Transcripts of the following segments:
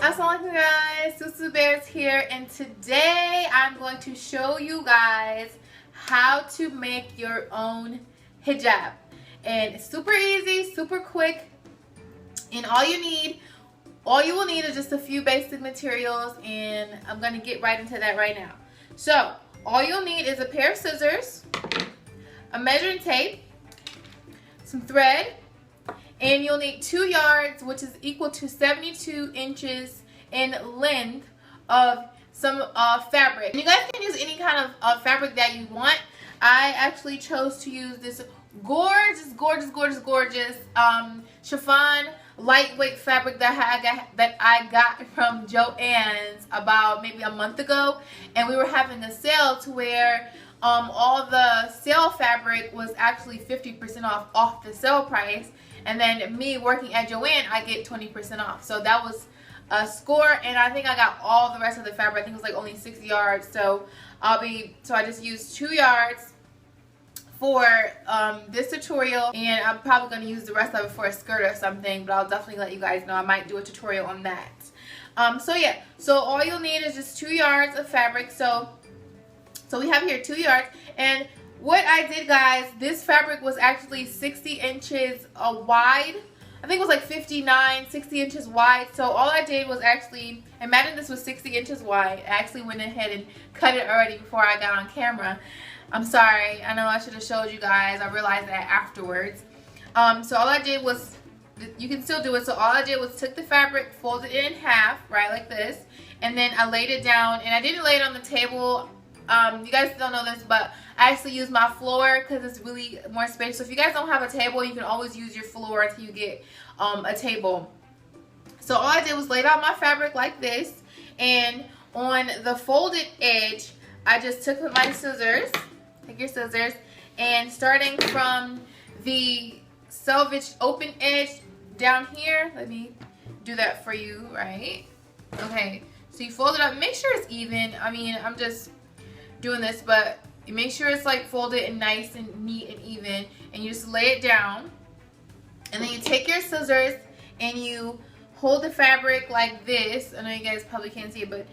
Assalamualaikum guys, Susu Bears here, and today I'm going to show you guys how to make your own hijab. And it's super easy, super quick, and all you will need is just a few basic materials, and I'm going to get right into that right now. So all you'll need is a pair of scissors, a measuring tape, some thread, and you'll need 2 yards, which is equal to 72 inches in length of some fabric. And you guys can use any kind of fabric that you want. I actually chose to use this gorgeous chiffon lightweight fabric that I got from Joann's about maybe a month ago, and we were having a sale to where all the sale fabric was actually 50% off the sale price. And then me working at Joann, I get 20% off. So that was a score, and I think I got all the rest of the fabric. I think it was like only 6 yards. So I just used 2 yards for this tutorial, and I'm probably going to use the rest of it for a skirt or something, but I'll definitely let you guys know. I might do a tutorial on that. So yeah, so all you'll need is just 2 yards of fabric. So we have here 2 yards, and what I did, guys, this fabric was actually 60 inches wide. I think it was like 60 inches wide. So all I did was actually, imagine this was 60 inches wide. I actually went ahead and cut it already before I got on camera. I'm sorry. I know I should have showed you guys. I realized that afterwards. So all I did was, you can still do it. So all I did was took the fabric, folded it in half, right, like this. And then I laid it down. And I didn't lay it on the table. You guys don't know this, but I actually use my floor because it's really more space. So if you guys don't have a table, you can always use your floor until you get a table. So all I did was lay out my fabric like this, and on the folded edge, I just took my scissors, take your scissors, and starting from the selvage open edge down here, let me do that for you, right? Okay, so you fold it up, make sure it's even. I mean, I'm just doing this, but you make sure it's like folded and nice and neat and even, and you just lay it down, and then you take your scissors and you hold the fabric like this. I know you guys probably can't see it, but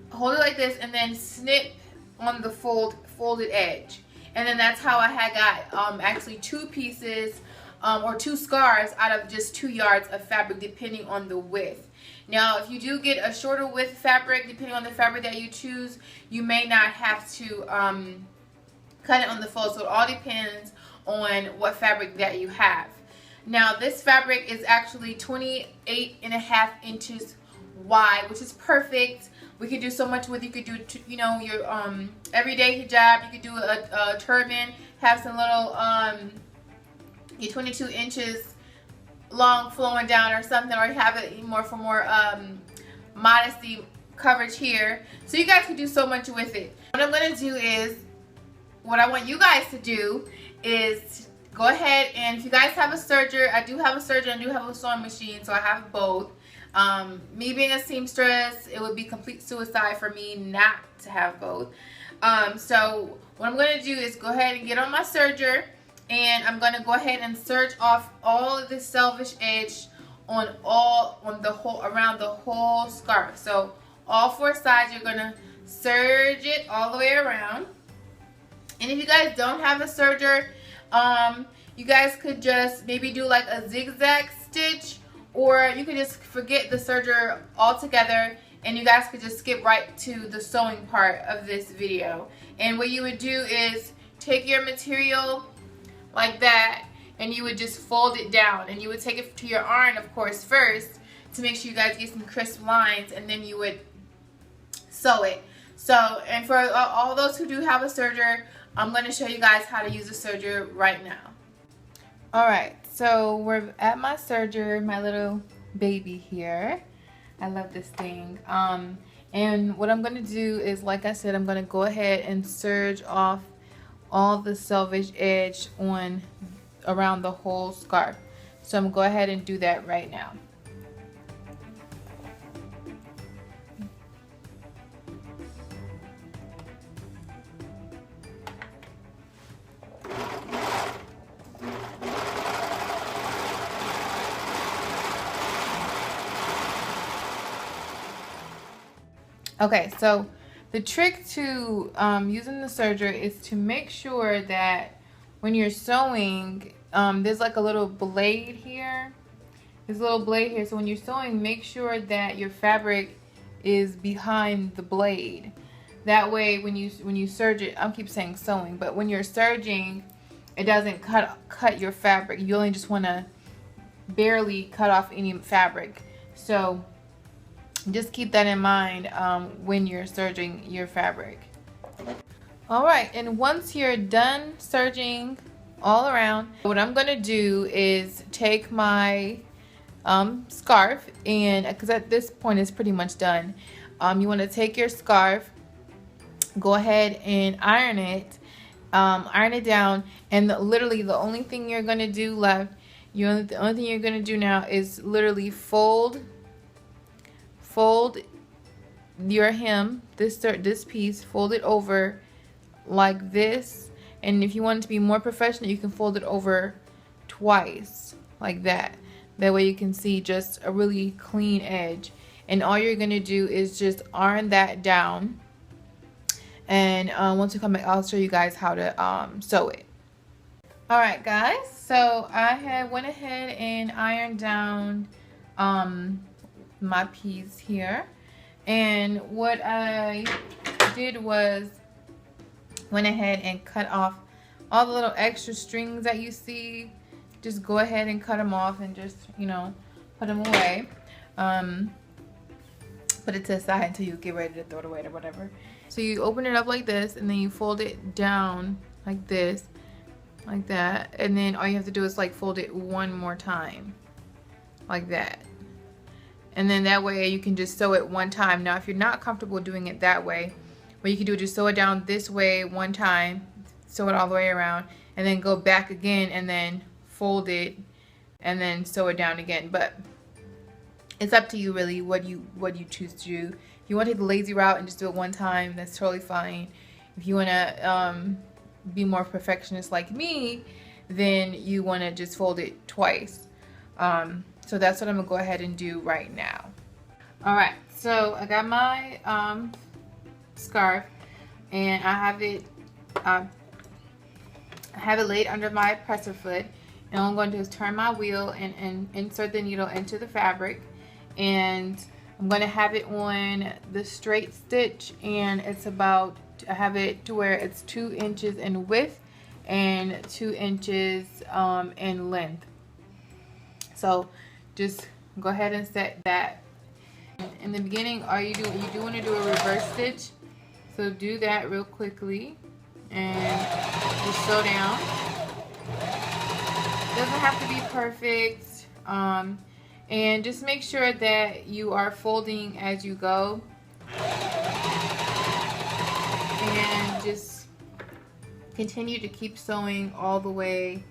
hold it like this, and then snip on the folded edge. And then that's how I had got actually 2 pieces or 2 scarves out of just 2 yards of fabric, depending on the width. Now, if you do get a shorter width fabric, depending on the fabric that you choose, you may not have to cut it on the fold. So it all depends on what fabric that you have. Now, this fabric is actually 28.5 inches wide, which is perfect. We could do so much with. You could do, you know, your everyday hijab. You could do a turban, have some little your 22 inches long flowing down or something, or have it more for more modesty coverage here. So you guys can do so much with it. What I'm going to do is, what I want you guys to do is go ahead, and if you guys have a serger, I do have a serger, I do have a sewing machine, so I have both. Me being a seamstress, it would be complete suicide for me not to have both. So what I'm going to do is go ahead and get on my serger, and I'm going to go ahead and serge off all of this selvage edge on around the whole scarf. So all 4 sides, you're going to serge it all the way around. And if you guys don't have a serger, you guys could just maybe do like a zigzag stitch, or you could just forget the serger altogether, and you guys could just skip right to the sewing part of this video. And what you would do is take your material like that, and you would just fold it down, and you would take it to your iron, of course, first, to make sure you guys get some crisp lines, and then you would sew it. So, and for all those who do have a serger, I'm going to show you guys how to use a serger right now. Alright, so we're at my serger, my little baby here. I love this thing. And what I'm going to do is, like I said, I'm going to go ahead and serge off all the selvage edge around the whole scarf. So I'm going to go ahead and do that right now. Okay, so the trick to using the serger is to make sure that when you're sewing, there's like a little blade here. There's a little blade here. So when you're sewing, make sure that your fabric is behind the blade. That way, when you serge it, I keep saying sewing, but when you're serging, it doesn't cut your fabric. You only just want to barely cut off any fabric. So just keep that in mind when you're serging your fabric. All right, and once you're done serging all around, what I'm gonna do is take my scarf, and because at this point it's pretty much done, you want to take your scarf, go ahead and iron it down, and literally the only thing you're gonna do left, the only thing you're gonna do now is literally fold your hem, this piece, fold it over like this, and if you want it to be more professional, you can fold it over twice like that. That way you can see just a really clean edge, and all you're gonna do is just iron that down, and once we come back, I'll show you guys how to sew it. Alright guys, so I went ahead and ironed down my piece here, and what I did was went ahead and cut off all the little extra strings that you see. Just go ahead and cut them off and just, you know, put them away. Put it to the side until you get ready to throw it away or whatever. So you open it up like this, and then you fold it down like this, like that, and then all you have to do is like fold it one more time like that, and then that way you can just sew it one time. Now if you're not comfortable doing it that way, what you can do is just sew it down this way one time, sew it all the way around, and then go back again and then fold it and then sew it down again. But it's up to you really what you choose to do. If you want to take the lazy route and just do it one time, that's totally fine. If you want to be more perfectionist like me, then you want to just fold it twice. So that's what I'm gonna go ahead and do right now. All right, so I got my scarf, and I have it laid under my presser foot, and all I'm going to do is turn my wheel and insert the needle into the fabric, and I'm going to have it on the straight stitch, and it's about, I have it to where it's 2 inches in width and 2 inches in length. So just go ahead and set that. In the beginning, you do want to do a reverse stitch, so do that real quickly and just sew down. Doesn't have to be perfect, and just make sure that you are folding as you go, and just continue to keep sewing all the way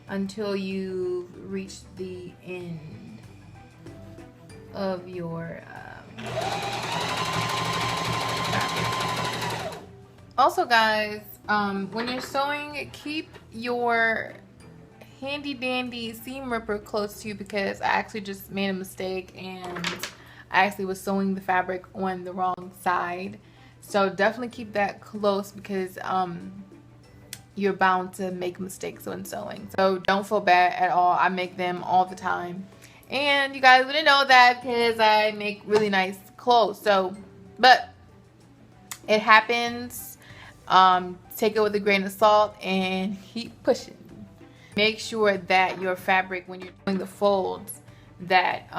until you reach the end of your fabric. Also guys, when you're sewing, keep your handy dandy seam ripper close to you, because I actually just made a mistake and I actually was sewing the fabric on the wrong side. So definitely keep that close, because you're bound to make mistakes when sewing. So don't feel bad at all. I make them all the time, and you guys wouldn't know that because I make really nice clothes. So, but it happens. Take it with a grain of salt and keep pushing. Make sure that your fabric, when you're doing the folds, that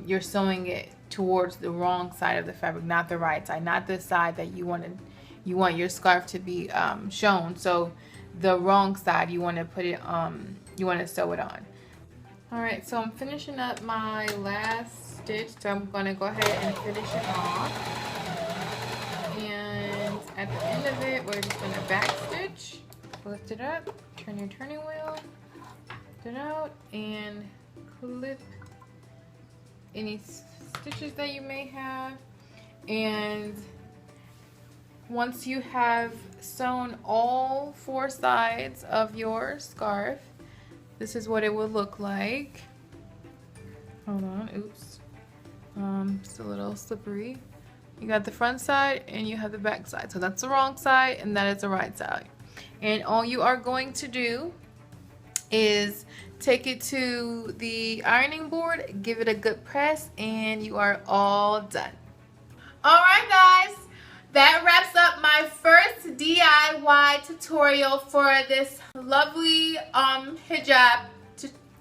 you're sewing it towards the wrong side of the fabric, not the right side, not the side that you want your scarf to be shown. So the wrong side, you want to put it you want to sew it on. All right, so I'm finishing up my last stitch, so I'm going to go ahead and finish it off. And at the end of it, we're just going to back stitch, lift it up, turn your turning wheel, lift it out, and clip any stitches that you may have. And once you have sewn all 4 sides of your scarf, this is what it would look like. Hold on, oops. It's a little slippery. You got the front side and you have the back side. So that's the wrong side and that is the right side. And all you are going to do is take it to the ironing board, give it a good press, and you are all done. Alright guys, that wraps up my first DIY tutorial for this lovely hijab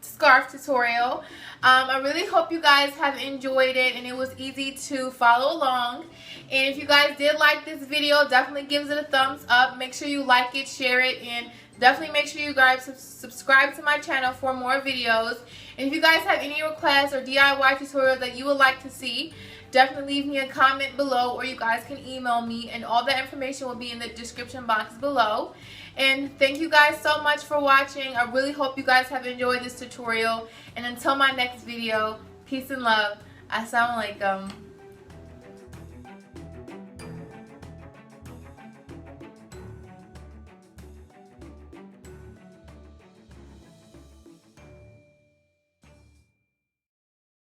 scarf tutorial. I really hope you guys have enjoyed it and it was easy to follow along. And if you guys did like this video, definitely give it a thumbs up. Make sure you like it, share it, and definitely make sure you guys subscribe to my channel for more videos. And if you guys have any requests or DIY tutorials that you would like to see, definitely leave me a comment below, or you guys can email me, and all that information will be in the description box below. And thank you guys so much for watching. I really hope you guys have enjoyed this tutorial. And until my next video, peace and love. Assalamu alaikum.